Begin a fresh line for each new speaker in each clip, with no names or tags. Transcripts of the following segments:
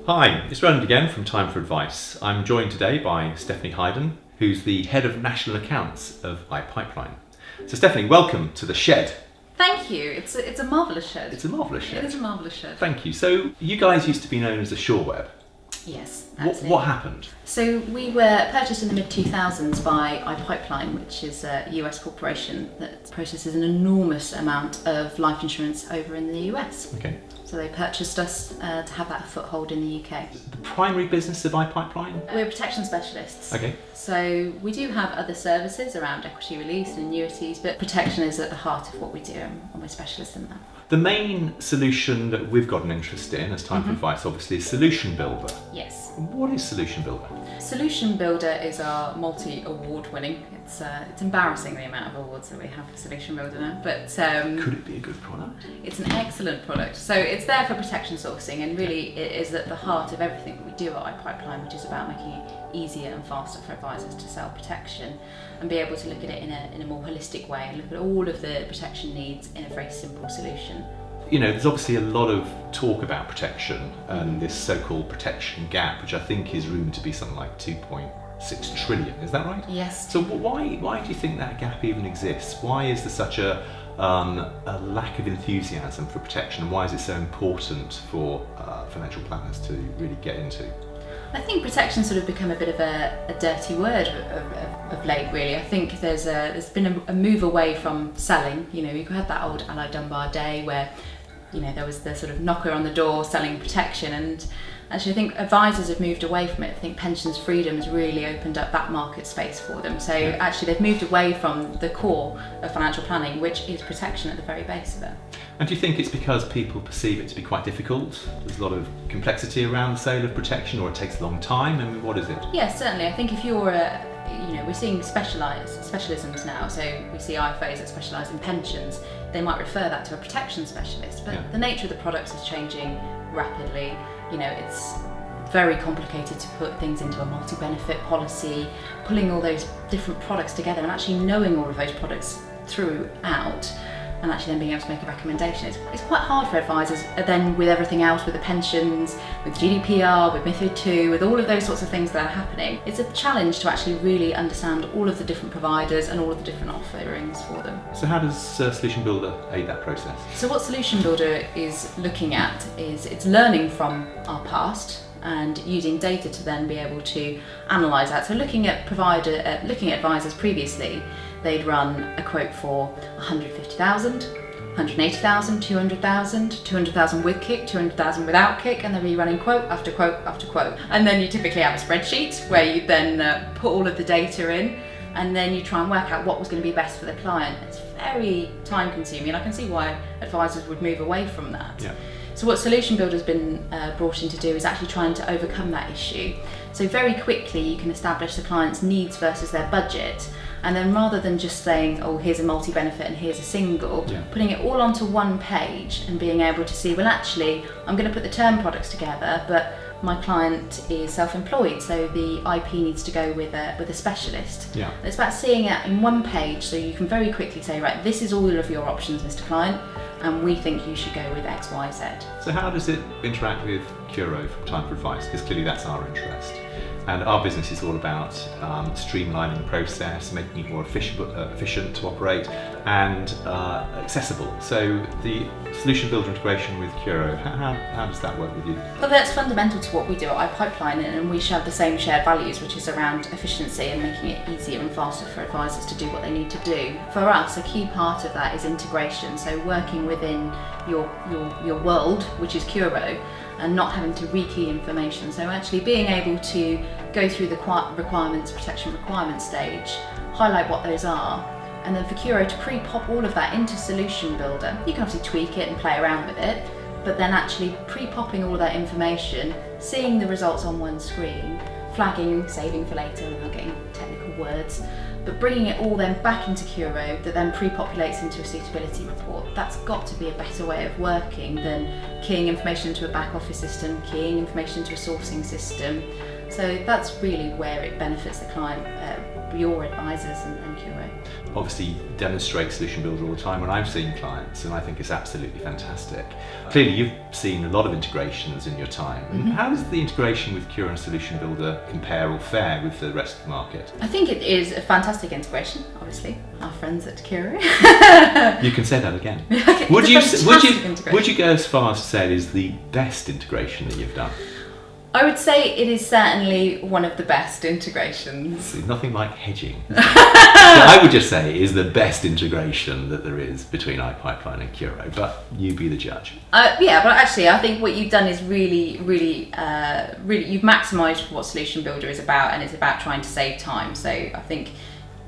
Hi, it's Roland again from Time for Advice. I'm joined today by Stephanie Hydon, who's the Head of National Accounts of iPipeline. So Stephanie, welcome to the shed.
Thank you. It's a marvellous shed.
It's a marvellous shed.
It is a marvellous shed.
Thank you. So you guys used to be known as the SureWeb.
Yes, absolutely.
What happened?
So we were purchased in the mid-2000s by iPipeline, which is a US corporation that processes an enormous amount of life insurance over in the US.
Okay.
So they purchased us to have that foothold in the UK.
The primary business of iPipeline?
We're protection specialists.
Okay.
So we do have other services around equity release and annuities, but protection is at the heart of what we do, and we're specialists in that.
The main solution that we've got an interest in as Time for Advice, obviously, is SolutionBuilder.
Yes.
What is SolutionBuilder?
SolutionBuilder is our multi-award winning. It's embarrassing the amount of awards that we have for SolutionBuilder now, but
Could it be a good product?
it's an excellent product. So it's there for protection sourcing, and really it is at the heart of everything that we do at iPipeline, which is about making it easier and faster for advisors to sell protection and be able to look at it in a more holistic way and look at all of the protection needs in a very simple solution.
You know, there's obviously a lot of talk about protection and this so-called protection gap, which I think is rumored to be something like 2.6 trillion. Is that right?
Yes.
So why do you think that gap even exists? Why is there such a lack of enthusiasm for protection, and why is it so important for financial planners to really get into?
I think protection's sort of become a bit of a dirty word of late, really. I think there's been a move away from selling. You know, you had that old Allied Dunbar day where, you know, there was the sort of knocker on the door selling protection, and actually I think advisors have moved away from it. I think pensions freedom has really opened up that market space for them. So actually they've moved away from the core of financial planning, which is protection at the very base of it.
And do you think it's because people perceive it to be quite difficult? There's a lot of complexity around the sale of protection, or it takes a long time? I mean, what is it?
Yes, certainly. I think if you're we're seeing specialisms now. So we see IFAs that specialise in pensions. They might refer that to a protection specialist, but the nature of the products is changing rapidly. You know, it's very complicated to put things into a multi-benefit policy, pulling all those different products together and actually knowing all of those products throughout, and actually then being able to make a recommendation. It's quite hard for advisors then with everything else, with the pensions, with GDPR, with MiFID II, with all of those sorts of things that are happening. It's a challenge to actually really understand all of the different providers and all of the different offerings for them.
So how does SolutionBuilder aid that process?
So what SolutionBuilder is looking at is it's learning from our past and using data to then be able to analyse that. So looking at advisors previously, they'd run a quote for 150,000, 180,000, 200,000, 200,000 with kick, 200,000 without kick, and they'll be running quote after quote after quote. And then you typically have a spreadsheet where you then put all of the data in, and then you try and work out what was going to be best for the client. It's very time consuming, and I can see why advisors would move away from that.
Yeah.
So what SolutionBuilder has been brought in to do is actually trying to overcome that issue. So very quickly you can establish the client's needs versus their budget, and then rather than just saying, oh, here's a multi-benefit and here's a single, putting it all onto one page and being able to see, well actually, I'm going to put the term products together, but my client is self-employed, so the IP needs to go with a specialist.
Yeah.
It's about seeing it in one page, so you can very quickly say, right, this is all of your options, Mr. Client, and we think you should go with X, Y, Z.
So how does it interact with CURO from Time for Advice? Because clearly that's our interest. And our business is all about streamlining the process, making it more efficient to operate and accessible. So the SolutionBuilder integration with CURO, how does that work with you?
Well, that's fundamental to what we do at iPipeline, and we share the same shared values, which is around efficiency and making it easier and faster for advisors to do what they need to do. For us, a key part of that is integration, so working within your world, which is CURO, and not having to rekey information. So actually being able to go through the protection requirement stage, highlight what those are, and then for CURO to pre-pop all of that into SolutionBuilder. You can obviously tweak it and play around with it, but then actually pre-popping all of that information, seeing the results on one screen, flagging, saving for later without getting technical words, but bringing it all then back into CURO that then pre-populates into a suitability report. That's got to be a better way of working than keying information into a back office system, keying information into a sourcing system. So that's really where it benefits the client your advisors and CURO.
Obviously demonstrate SolutionBuilder all the time when I've seen clients, and I think it's absolutely fantastic. Clearly you've seen a lot of integrations in your time. And how does the integration with CURO and SolutionBuilder compare or fare with the rest of the market?
I think it is a fantastic integration, obviously. Our friends at CURO.
You can say that again.
Would
you go as far as to say it is the best integration that you've done?
I would say it is certainly one of the best integrations.
It's nothing like hedging. So I would just say it is the best integration that there is between iPipeline and CURO, but you be the judge.
Yeah, but actually I think what you've done is really, you've maximised what SolutionBuilder is about, and it's about trying to save time. So I think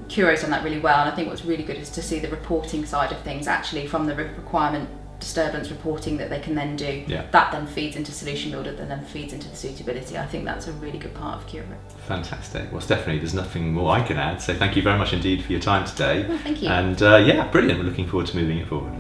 CURO's done that really well, and I think what's really good is to see the reporting side of things actually from the requirement disturbance reporting that they can then do.
Yeah.
That then feeds into SolutionBuilder, that then feeds into the suitability. I think that's a really good part of CURO.
Fantastic. Well, Stephanie, there's nothing more I can add, so thank you very much indeed for your time today.
Well, thank you.
And yeah, brilliant. We're looking forward to moving it forward.